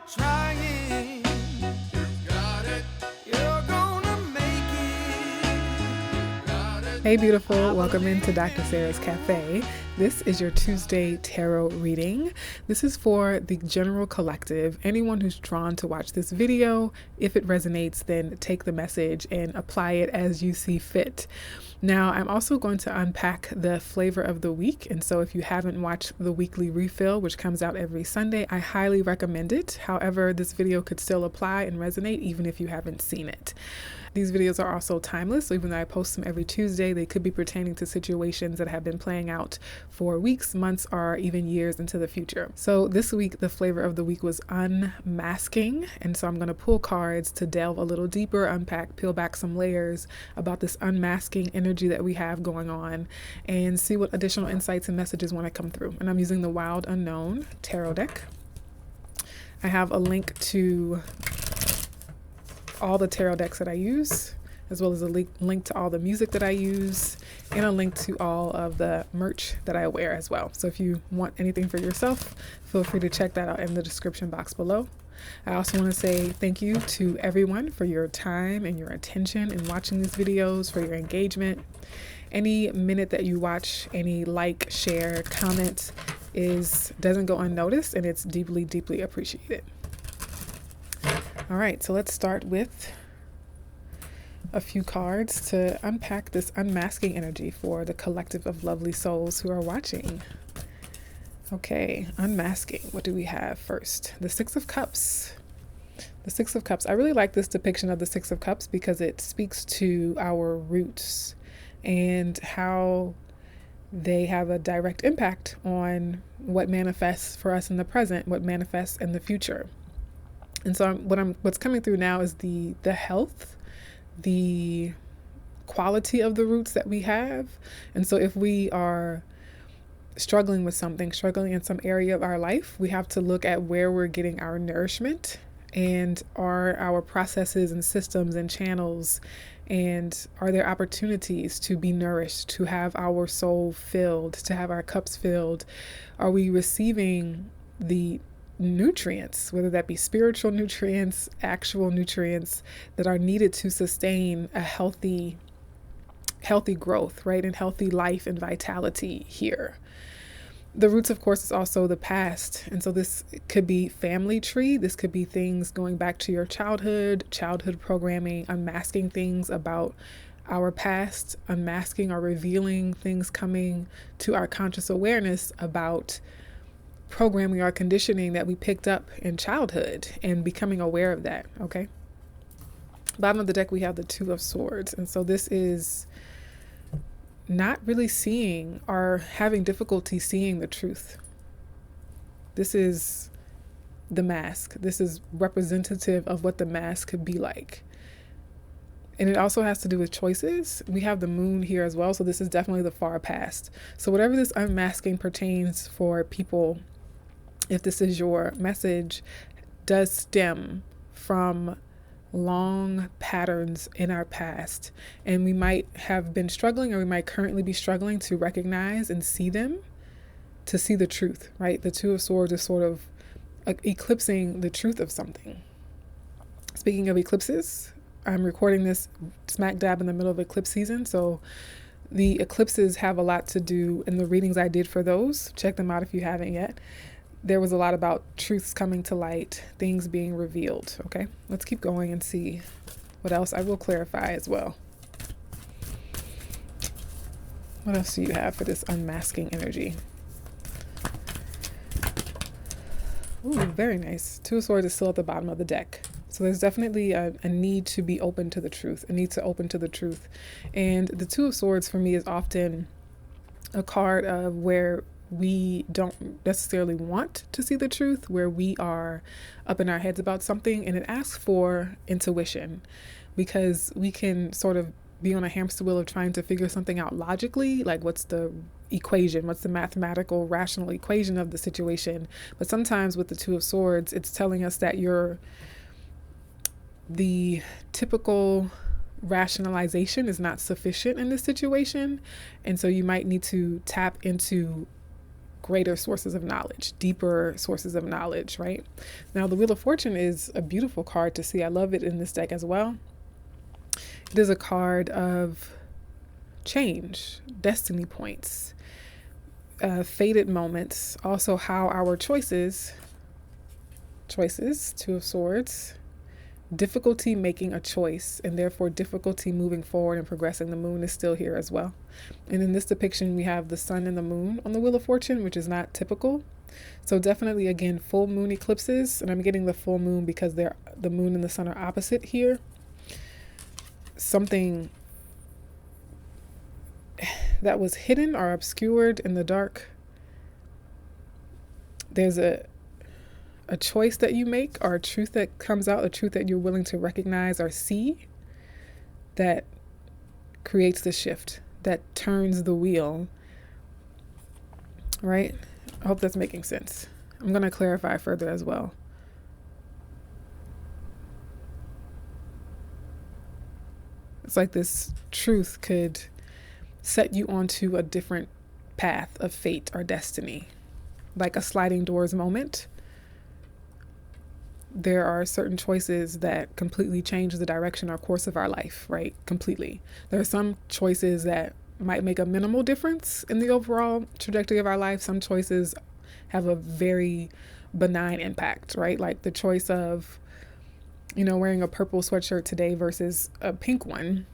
trying. You got it. You're gonna make it. Got it. Hey beautiful, welcome into Dr. Sarah's Café. This is your Tuesday tarot reading. This is for the general collective, anyone who's drawn to watch this video. If it resonates, then take the message and apply it as you see fit. Now, I'm also going to unpack the flavor of the week. And so if you haven't watched the weekly refill, which comes out every Sunday, I highly recommend it. However, this video could still apply and resonate even if you haven't seen it. These videos are also timeless, so even though I post them every Tuesday, they could be pertaining to situations that have been playing out for weeks, months, or even years into the future. So this week, the flavor of the week was unmasking. And so I'm going to pull cards to delve a little deeper, unpack, peel back some layers about this unmasking energy that we have going on and see what additional insights and messages want to come through. And I'm using the Wild Unknown tarot deck. I have a link to all the tarot decks that I use, as well as a link to all the music that I use, and a link to all of the merch that I wear as well. So if you want anything for yourself, feel free to check that out in the description box below. I also want to say thank you to everyone for your time and your attention in watching these videos, for your engagement. Any minute that you watch, any like, share, comment doesn't go unnoticed, and it's deeply, deeply appreciated. All right, so let's start with a few cards to unpack this unmasking energy for the collective of lovely souls who are watching. Okay, unmasking. What do we have first? The Six of Cups. The Six of Cups. I really like this depiction of the Six of Cups because it speaks to our roots and how they have a direct impact on what manifests for us in the present, what manifests in the future. And so what's coming through now is the health, the quality of the roots that we have. And so if we are struggling with something, struggling in some area of our life, we have to look at where we're getting our nourishment, and are our processes and systems and channels, and are there opportunities to be nourished, to have our soul filled, to have our cups filled? Are we receiving the nutrients, whether that be spiritual nutrients, actual nutrients that are needed to sustain a healthy growth, right? And healthy life and vitality here. The roots, of course, is also the past. And so this could be family tree. This could be things going back to your childhood programming, unmasking things about our past, unmasking or revealing things coming to our conscious awareness about programming or conditioning that we picked up in childhood and becoming aware of that. Okay. Bottom of the deck, we have the Two of Swords. And so this is not really seeing or having difficulty seeing the truth. This is the mask. This is representative of what the mask could be like. And it also has to do with choices. We have the moon here as well. So this is definitely the far past. So whatever this unmasking pertains for people, if this is your message, does stem from long patterns in our past. And we might have been struggling, or we might currently be struggling to recognize and see them, to see the truth, right? The Two of Swords is sort of eclipsing the truth of something. Speaking of eclipses, I'm recording this smack dab in the middle of eclipse season. So the eclipses have a lot to do in the readings I did for those. Check them out if you haven't yet. There was a lot about truths coming to light, things being revealed. Okay, let's keep going and see what else I will clarify as well. What else do you have for this unmasking energy? Ooh, very nice. Two of Swords is still at the bottom of the deck. So there's definitely a need to be open to the truth, a need to open to the truth. And the Two of Swords for me is often a card of where we don't necessarily want to see the truth, where we are up in our heads about something, and it asks for intuition, because we can sort of be on a hamster wheel of trying to figure something out logically, like what's the equation, what's the mathematical rational equation of the situation. But sometimes with the Two of Swords, it's telling us that the typical rationalization is not sufficient in this situation, and so you might need to tap into greater sources of knowledge, deeper sources of knowledge, right? Now, the Wheel of Fortune is a beautiful card to see. I love it in this deck as well. It is a card of change, destiny points, fated moments, also how our choices, Two of Swords, difficulty making a choice and therefore difficulty moving forward and progressing. The moon is still here as well. And in this depiction, we have the sun and the moon on the Wheel of Fortune, which is not typical. So definitely, again, full moon eclipses. And I'm getting the full moon because the moon and the sun are opposite here. Something that was hidden or obscured in the dark. There's a choice that you make, or a truth that comes out, a truth that you're willing to recognize or see, that creates the shift, that turns the wheel, right? I hope that's making sense. I'm going to clarify further as well. It's like this truth could set you onto a different path of fate or destiny, like a sliding doors moment. There are certain choices that completely change the direction or course of our life, right? Completely. There are some choices that might make a minimal difference in the overall trajectory of our life. Some choices have a very benign impact, right? Like the choice of, wearing a purple sweatshirt today versus a pink one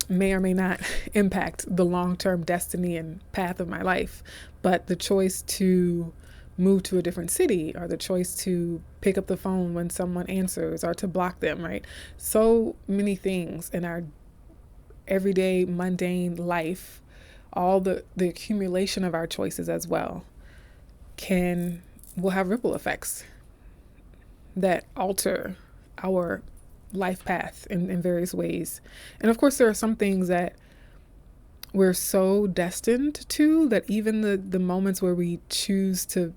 may or may not impact the long-term destiny and path of my life. But the choice to move to a different city, or the choice to pick up the phone when someone answers, or to block them, right? So many things in our everyday mundane life, all the accumulation of our choices as well will have ripple effects that alter our life path in various ways. And of course, there are some things that we're so destined to that even the moments where we choose to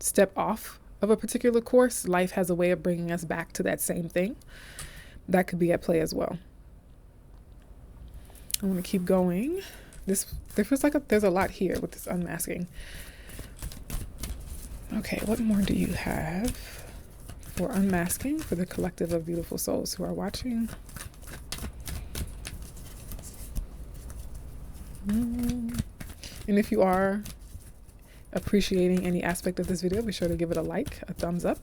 step off of a particular course, life has a way of bringing us back to that same thing. That could be at play as well. I want to keep going. There feels like there's a lot here with this unmasking. Okay, what more do you have for unmasking for the collective of beautiful souls who are watching? And if you are appreciating any aspect of this video, be sure to give it a like, a thumbs up.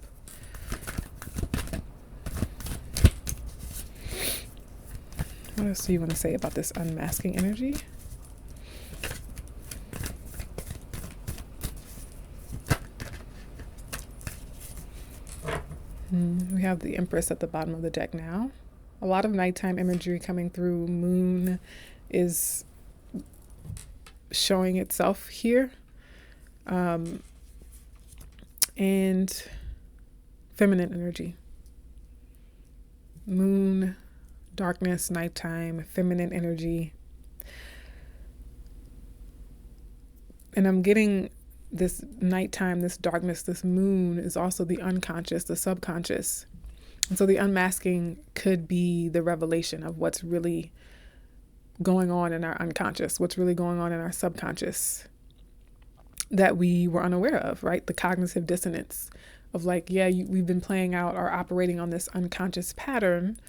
What else do you want to say about this unmasking energy? We have the Empress at the bottom of the deck now. A lot of nighttime imagery coming through. Moon is showing itself here. And feminine energy. Moon, darkness, nighttime, feminine energy. And I'm getting this nighttime, this darkness, this moon is also the unconscious, the subconscious. And so the unmasking could be the revelation of what's really going on in our unconscious, what's really going on in our subconscious that we were unaware of, right? The cognitive dissonance of like, we've been playing out or operating on this unconscious pattern,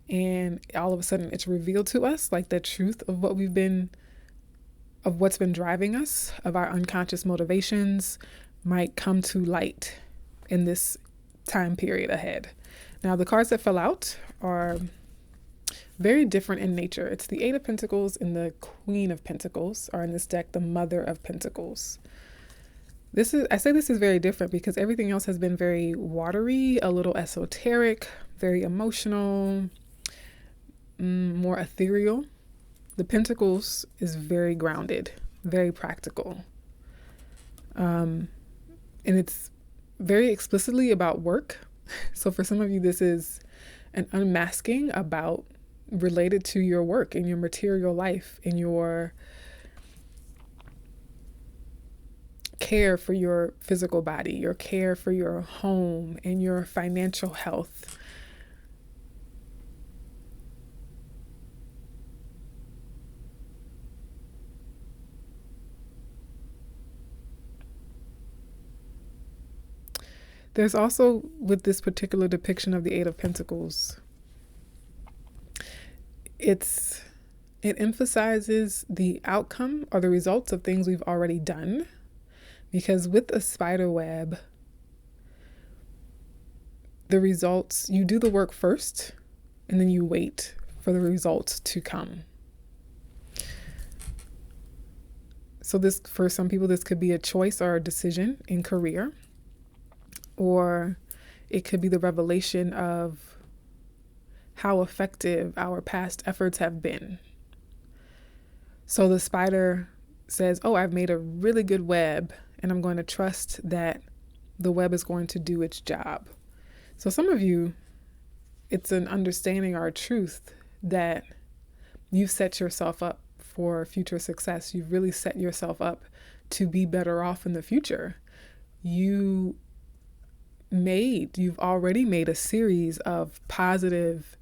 and all of a sudden it's revealed to us, like the truth of what's been driving us, of our unconscious motivations might come to light in this time period ahead. Now, the cards that fell out are very different in nature. It's the Eight of Pentacles and the Queen of Pentacles are in this deck, the Mother of Pentacles. I say this is very different because everything else has been very watery, a little esoteric, very emotional, more ethereal. The Pentacles is very grounded, very practical. And it's very explicitly about work. So for some of you, this is an unmasking related to your work in your material life, in your care for your physical body, your care for your home, and your financial health. There's also, with this particular depiction of the Eight of Pentacles, it emphasizes the outcome or the results of things we've already done. Because with a spider web, the results, you do the work first, and then you wait for the results to come. So this, for some people, this could be a choice or a decision in career, or it could be the revelation of how effective our past efforts have been. So the spider says, oh, I've made a really good web, and I'm going to trust that the web is going to do its job. So some of you, it's an understanding or a truth that you've set yourself up for future success. You've really set yourself up to be better off in the future. You've already made a series of positive,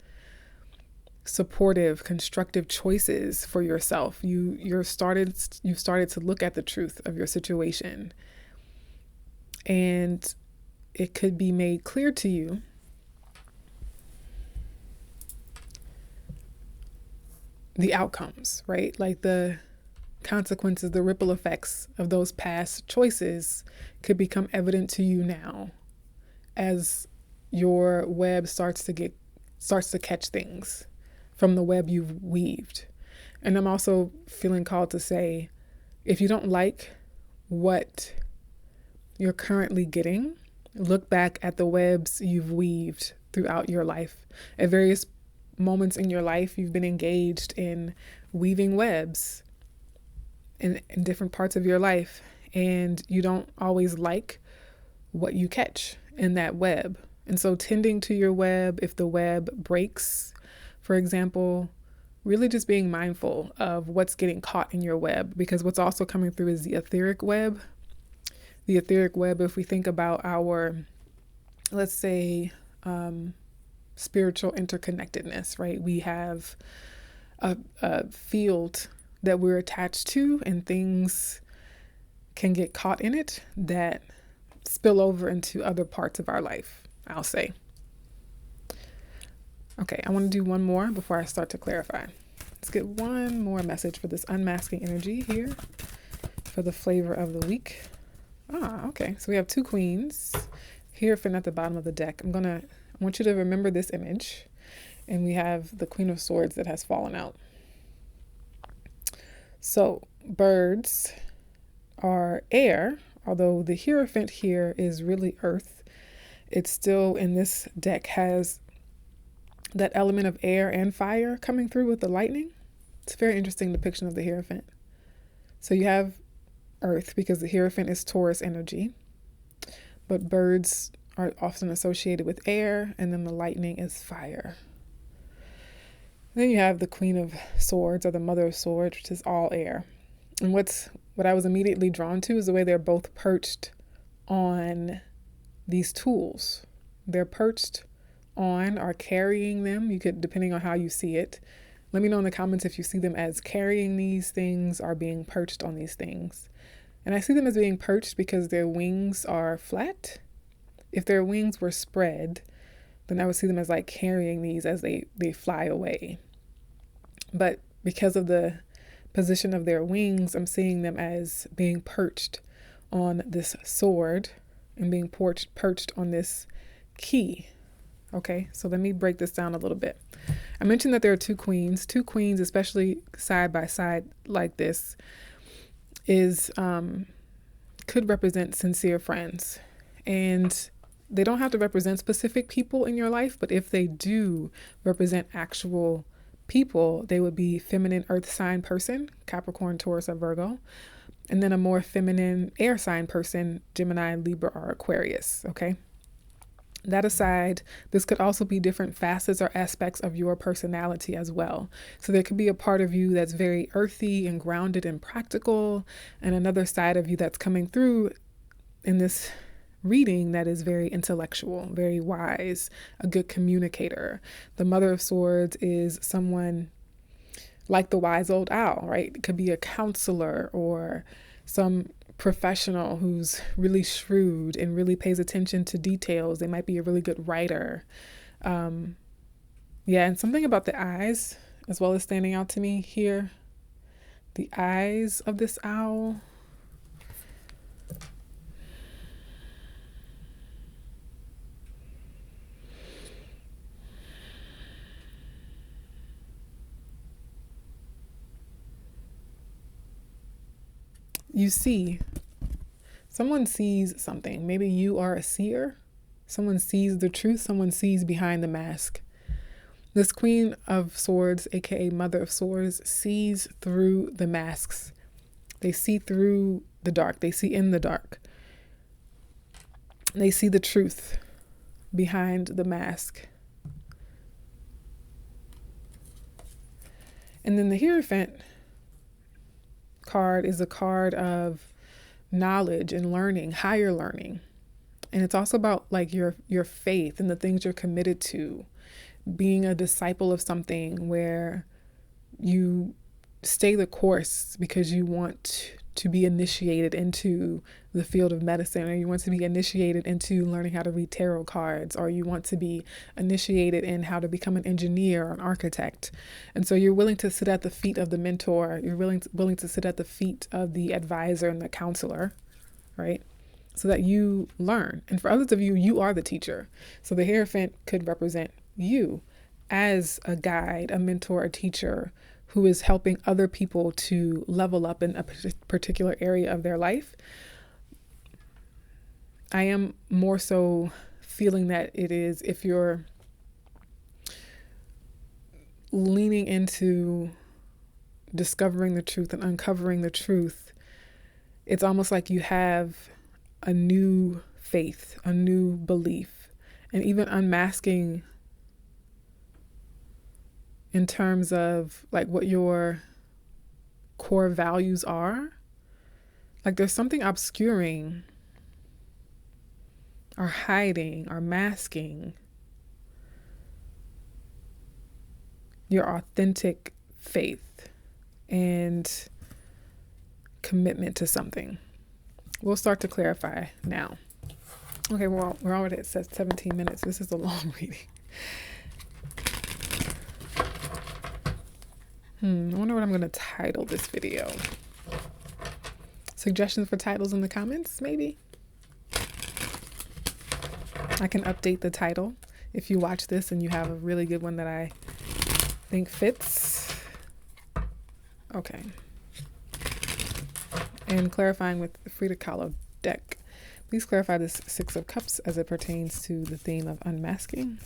supportive, constructive choices for yourself. You've started to look at the truth of your situation, and it could be made clear to you the outcomes, right? Like the consequences, the ripple effects of those past choices could become evident to you now as your web starts to catch things from the web you've weaved. And I'm also feeling called to say, if you don't like what you're currently getting, look back at the webs you've weaved throughout your life. At various moments in your life, you've been engaged in weaving webs in different parts of your life, and you don't always like what you catch in that web. And so tending to your web, if the web breaks, for example, really just being mindful of what's getting caught in your web, because what's also coming through is the etheric web. The etheric web, if we think about our, let's say, spiritual interconnectedness, right? We have a field that we're attached to, and things can get caught in it that spill over into other parts of our life, I'll say. Okay, I want to do one more before I start to clarify. Let's get one more message for this unmasking energy here for the flavor of the week. Okay, so we have two queens here at the bottom of the deck. I want you to remember this image, and we have the Queen of Swords that has fallen out. So birds are air, although the Hierophant here is really earth. It still in this deck has that element of air and fire coming through with the lightning. It's a very interesting depiction of the Hierophant. So you have earth because the Hierophant is Taurus energy, but birds are often associated with air, and then the lightning is fire. Then you have the Queen of Swords, or the Mother of Swords, which is all air. And what I was immediately drawn to is the way they're both perched on these tools. They're perched on or carrying them. You could, depending on how you see it. Let me know in the comments if you see them as carrying these things or being perched on these things. And I see them as being perched because their wings are flat. If their wings were spread, then I would see them as like carrying these as they fly away. But because of the position of their wings, I'm seeing them as being perched on this sword and being perched on this key. Okay, so let me break this down a little bit. I mentioned that there are two queens, especially side by side like this, could represent sincere friends. And they don't have to represent specific people in your life, but if they do represent actual people, they would be feminine earth sign person, Capricorn, Taurus, or Virgo, and then a more feminine air sign person, Gemini, Libra, or Aquarius, okay? That aside, this could also be different facets or aspects of your personality as well. So there could be a part of you that's very earthy and grounded and practical, and another side of you that's coming through in this reading that is very intellectual, very wise, a good communicator. The Mother of Swords is someone like the wise old owl, right? It could be a counselor or some professional who's really shrewd and really pays attention to details. They might be a really good writer. Yeah, and something about the eyes as well as standing out to me here. The eyes of this owl. You see, someone sees something. Maybe you are a seer. Someone sees the truth. Someone sees behind the mask. This Queen of Swords, aka Mother of Swords, sees through the masks. They see through the dark. They see in the dark. They see the truth behind the mask. And then the Hierophant card is a card of knowledge and learning, higher learning. And it's also about like your faith and the things you're committed to, being a disciple of something where you stay the course because you want to be initiated into the field of medicine, or you want to be initiated into learning how to read tarot cards, or you want to be initiated in how to become an engineer or an architect. And so you're willing to sit at the feet of the mentor. You're willing to sit at the feet of the advisor and the counselor, right? So that you learn. And for others of you, you are the teacher. So the Hierophant could represent you as a guide, a mentor, a teacher who is helping other people to level up in a particular area of their life. I am more so feeling that it is, if you're leaning into discovering the truth and uncovering the truth, it's almost like you have a new faith, a new belief, and even unmasking in terms of like what your core values are. Like there's something obscuring or hiding or masking your authentic faith and commitment to something. We'll start to clarify now. Okay, well, we're already at 17 minutes. This is a long reading. I wonder what I'm going to title this video. Suggestions for titles in the comments, maybe? I can update the title if you watch this and you have a really good one that I think fits. Okay. And clarifying with the Frida Kahlo deck. Please clarify this Six of Cups as it pertains to the theme of unmasking.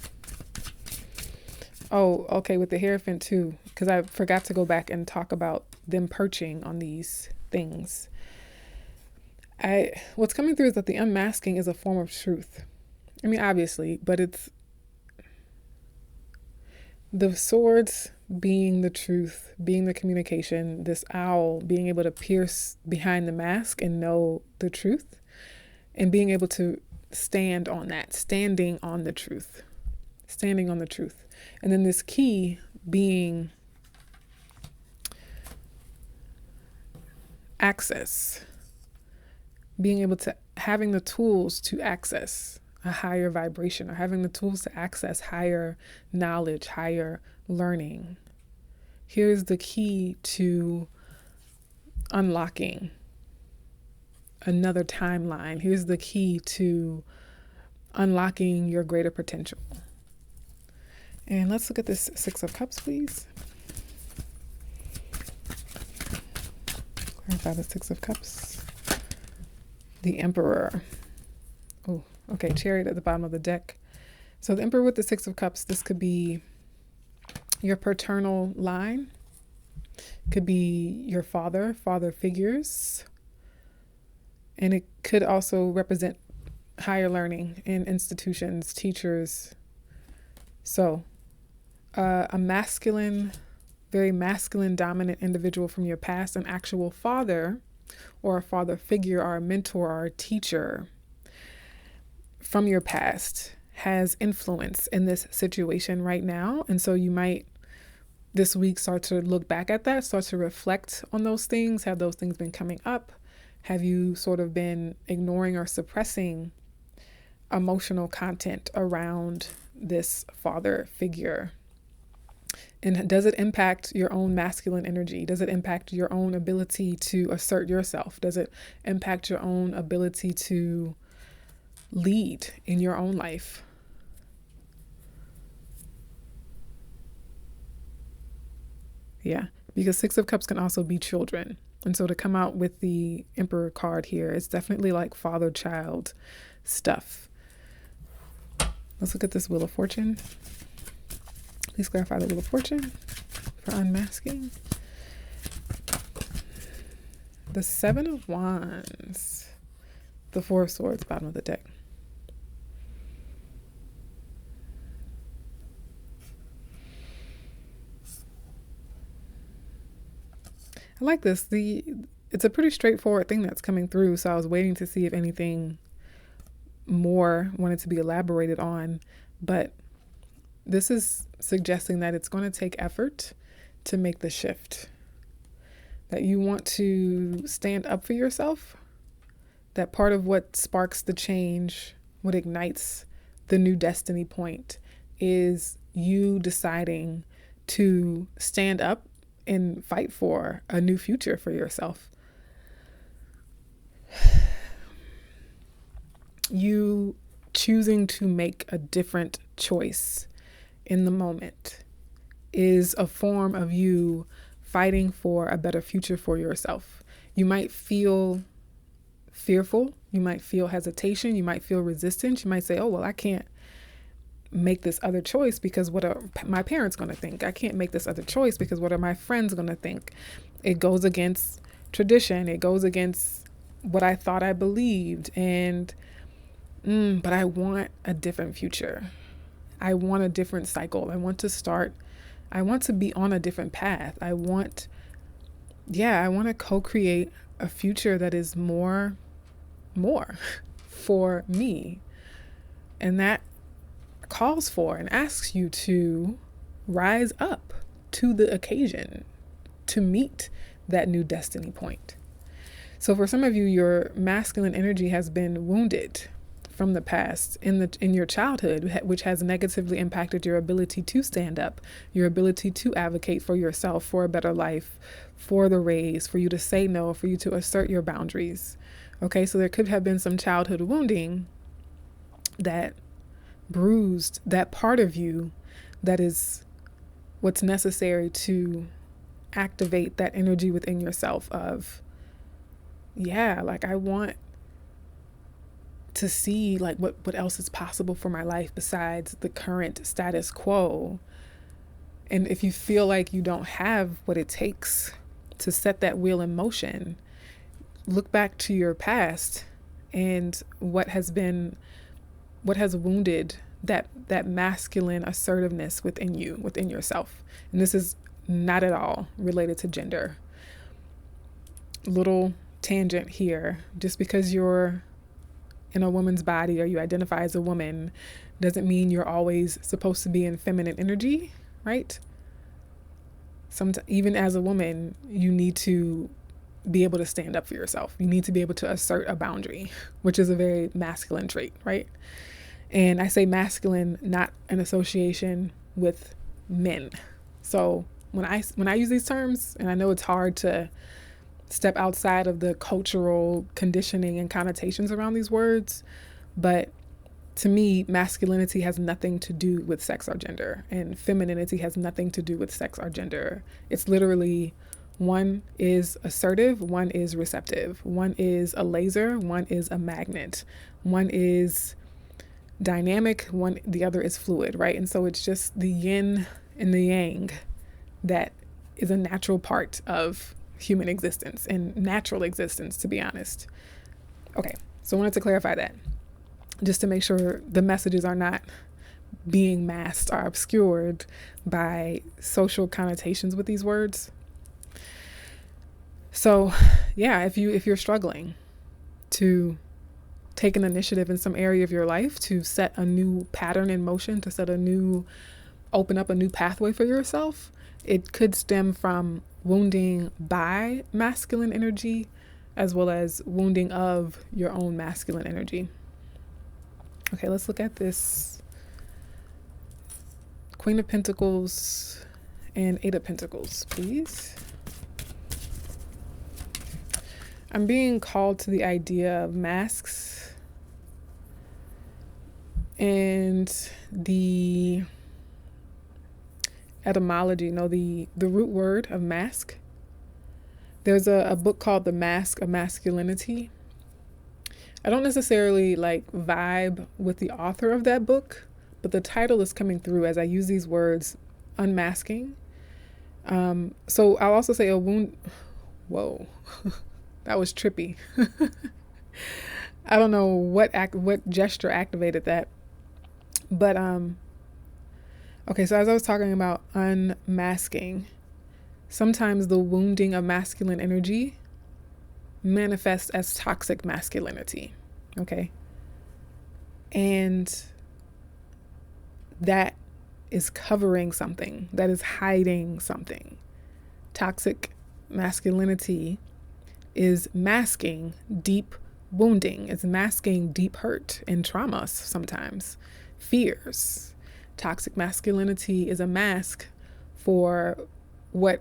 Oh, okay, with the Hierophant too, because I forgot to go back and talk about them perching on these things. What's coming through is that the unmasking is a form of truth. I mean, obviously, but it's the swords being the truth, being the communication, this owl being able to pierce behind the mask and know the truth, and being able to stand on that, standing on the truth. And then this key being access, being able to, having the tools to access a higher vibration, or having the tools to access higher knowledge, higher learning. Here's the key to unlocking another timeline. Here's the key to unlocking your greater potential. And let's look at this Six of Cups, please. Clarify the Six of Cups. The Emperor. Oh, okay, Chariot at the bottom of the deck. So the Emperor with the Six of Cups, this could be your paternal line. Could be your father figures. And it could also represent higher learning in institutions, teachers. So a masculine, very masculine dominant individual from your past, an actual father or a father figure or a mentor or a teacher from your past has influence in this situation right now. And so you might this week start to look back at that, start to reflect on those things. Have those things been coming up? Have you sort of been ignoring or suppressing emotional content around this father figure? And does it impact your own masculine energy? Does it impact your own ability to assert yourself? Does it impact your own ability to lead in your own life? Yeah, because Six of Cups can also be children. And so to come out with the Emperor card here, it's definitely like father-child stuff. Let's look at this Wheel of Fortune. Please clarify the Wheel of Fortune for unmasking. The Seven of Wands. The Four of Swords, bottom of the deck. I like this. It's a pretty straightforward thing that's coming through, so I was waiting to see if anything more wanted to be elaborated on, but this is suggesting that it's going to take effort to make the shift, that you want to stand up for yourself, that part of what sparks the change, what ignites the new destiny point, is you deciding to stand up and fight for a new future for yourself. You choosing to make a different choice in the moment is a form of you fighting for a better future for yourself. You might feel fearful, you might feel hesitation, you might feel resistance. You might say, oh, well, I can't make this other choice because what are my parents going to think? I can't make this other choice because what are my friends going to think? It goes against tradition. It goes against what I thought I believed. But I want a different future. I want a different cycle. I want to be on a different path. I want to co-create a future that is more for me. And that calls for and asks you to rise up to the occasion to meet that new destiny point. So for some of you, your masculine energy has been wounded from the past in your childhood, which has negatively impacted your ability to stand up, your ability to advocate for yourself, for a better life, for the raise, for you to say no, for you to assert your boundaries. Okay, so there could have been some childhood wounding that bruised that part of you that is what's necessary to activate that energy within yourself of, I want to see what else is possible for my life besides the current status quo. And if you feel like you don't have what it takes to set that wheel in motion, look back to your past and what has wounded that masculine assertiveness within you, within yourself. And this is not at all related to gender. Little tangent here. Just because you're in a woman's body or you identify as a woman doesn't mean you're always supposed to be in feminine energy, right? Even as a woman, you need to be able to stand up for yourself. You need to be able to assert a boundary, which is a very masculine trait, right? And I say masculine, not an association with men. So when I use these terms, and I know it's hard to step outside of the cultural conditioning and connotations around these words, but to me, masculinity has nothing to do with sex or gender, and femininity has nothing to do with sex or gender. It's literally, one is assertive, one is receptive, one is a laser, one is a magnet, one is dynamic, the other is fluid, right? And so it's just the yin and the yang that is a natural part of human existence and natural existence, to be honest. Okay, so I wanted to clarify that just to make sure the messages are not being masked or obscured by social connotations with these words. So if you're struggling to take an initiative in some area of your life, to set a new pattern in motion, to open up a new pathway for yourself, it could stem from wounding by masculine energy as well as wounding of your own masculine energy. Okay, let's look at this Queen of Pentacles and Eight of Pentacles, please. I'm being called to the idea of masks and the etymology, the root word of mask. There's a book called The Mask of Masculinity. I don't necessarily like vibe with the author of that book, but the title is coming through as I use these words, unmasking. So I'll also say a wound. Whoa, that was trippy. I don't know what gesture activated that, but okay. So as I was talking about unmasking, sometimes the wounding of masculine energy manifests as toxic masculinity. Okay. And that is covering something, that is hiding something. Toxic masculinity is masking deep wounding, it's masking deep hurt and trauma sometimes, fears. Toxic masculinity is a mask for what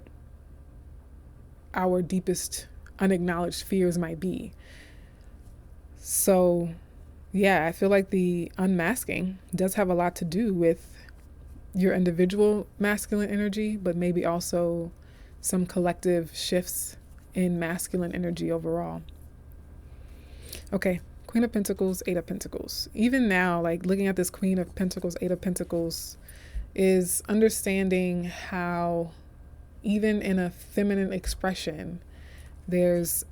our deepest unacknowledged fears might be. So yeah, I feel like the unmasking does have a lot to do with your individual masculine energy, but maybe also some collective shifts in masculine energy overall. Okay, Queen of Pentacles, Eight of Pentacles. Even now, like looking at this Queen of Pentacles, Eight of Pentacles, is understanding how even in a feminine expression, there's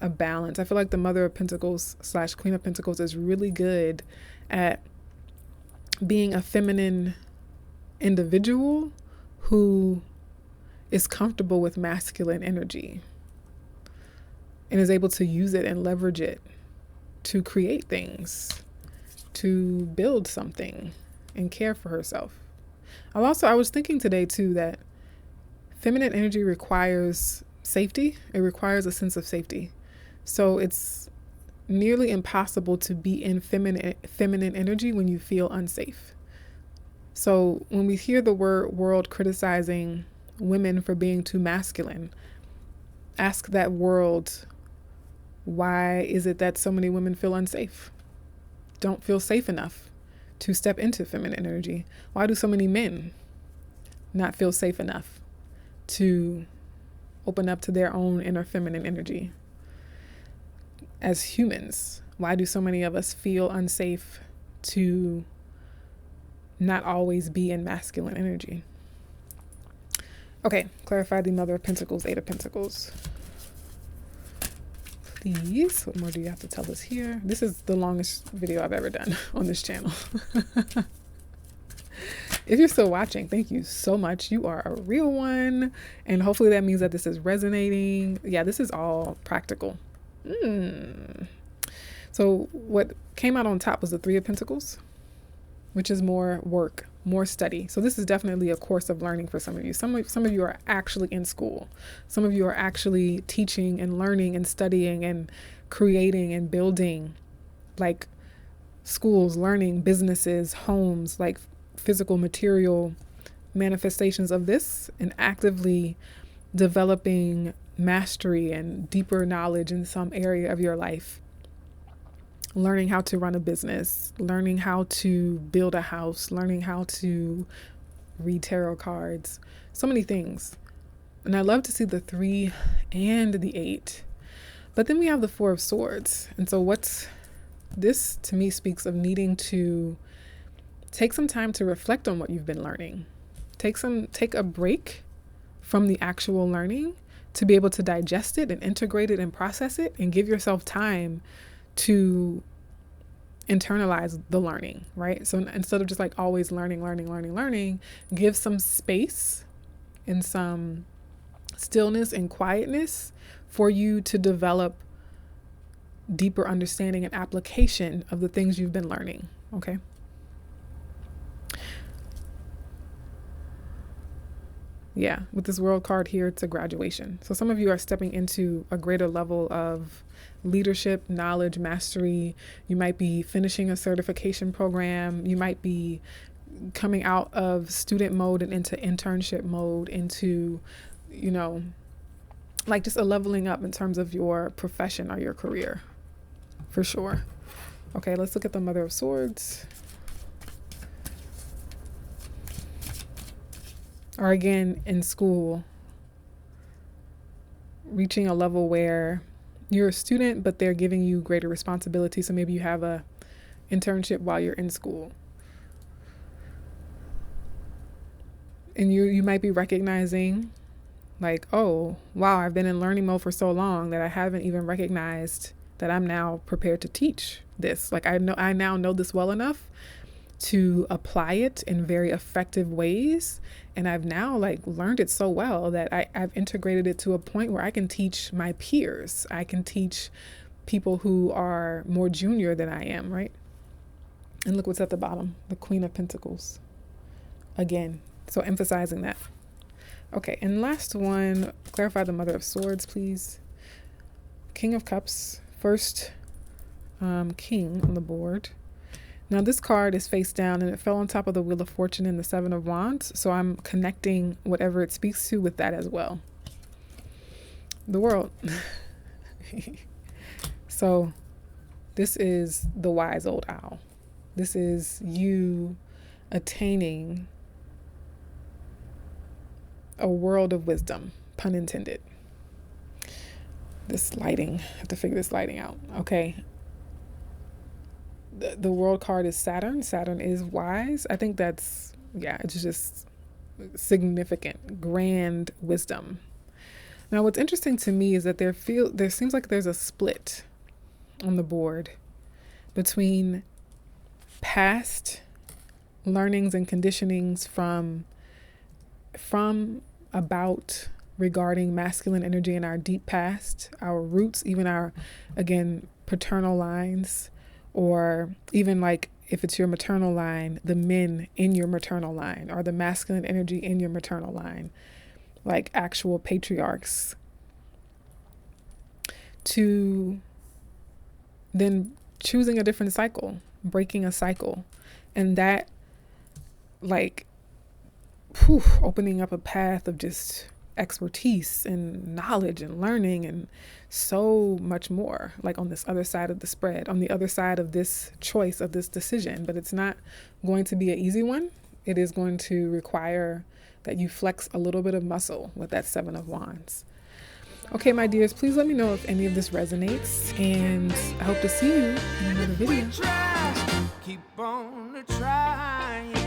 a balance. I feel like the Mother of Pentacles / Queen of Pentacles is really good at being a feminine individual who is comfortable with masculine energy and is able to use it and leverage it to create things, to build something and care for herself. I was thinking today too that feminine energy requires safety. It requires a sense of safety. So it's nearly impossible to be in feminine energy when you feel unsafe. So when we hear the world criticizing women for being too masculine, ask that world, why is it that so many women feel unsafe? Don't feel safe enough to step into feminine energy? Why do so many men not feel safe enough to open up to their own inner feminine energy? As humans, why do so many of us feel unsafe to not always be in masculine energy? Okay, clarify the Mother of Pentacles, Eight of Pentacles. Please, what more do you have to tell us here? This is the longest video I've ever done on this channel. If you're still watching, thank you so much. You are a real one. And hopefully that means that this is resonating. Yeah, this is all practical. So what came out on top was the Three of Pentacles, which is more work, more study. So this is definitely a course of learning for some of you. Some of you are actually in school. Some of you are actually teaching and learning and studying and creating and building, like schools, learning, businesses, homes, like physical material manifestations of this, and actively developing mastery and deeper knowledge in some area of your life. Learning how to run a business, learning how to build a house, learning how to read tarot cards, so many things. And I love to see the 3 and the 8. But then we have the 4 of Swords. And so this to me speaks of needing to take some time to reflect on what you've been learning. Take a break from the actual learning to be able to digest it and integrate it and process it, and give yourself time to internalize the learning, right? So instead of just like always learning, give some space and some stillness and quietness for you to develop deeper understanding and application of the things you've been learning, okay? Yeah, with this world card here, it's a graduation. So some of you are stepping into a greater level of leadership, knowledge, mastery. You might be finishing a certification program. You might be coming out of student mode and into internship mode, into, you know, like just a leveling up in terms of your profession or your career, for sure. Okay, let's look at the Mother of Swords. Or again, in school, reaching a level where you're a student, but they're giving you greater responsibility. So maybe you have a internship while you're in school. And you might be recognizing like, oh, wow, I've been in learning mode for so long that I haven't even recognized that I'm now prepared to teach this. Like I now know this well enough to apply it in very effective ways. And I've now like learned it so well that I've integrated it to a point where I can teach my peers. I can teach people who are more junior than I am, right? And look what's at the bottom, the Queen of Pentacles. Again, so emphasizing that. Okay, and last one, clarify the Mother of Swords, please. King of Cups, first king on the board. Now this card is face down and it fell on top of the Wheel of Fortune and the Seven of Wands. So I'm connecting whatever it speaks to with that as well. The World. So this is the wise old owl. This is you attaining a world of wisdom, pun intended. This lighting, I have to figure this lighting out. Okay. The world card is Saturn. Saturn is wise. I think that's, yeah, it's just significant, grand wisdom. Now, what's interesting to me is that there seems like there's a split on the board between past learnings and conditionings from about regarding masculine energy in our deep past, our roots, even our, again, paternal lines, or even like if it's your maternal line, the men in your maternal line, or the masculine energy in your maternal line, like actual patriarchs, to then choosing a different cycle, breaking a cycle. And that, like, opening up a path of just expertise and knowledge and learning and so much more, like on this other side of the spread, on the other side of this choice, of this decision. But it's not going to be an easy one. It is going to require that you flex a little bit of muscle with that Seven of Wands. Okay, my dears, please let me know if any of this resonates, and I hope to see you in another video. Keep on trying.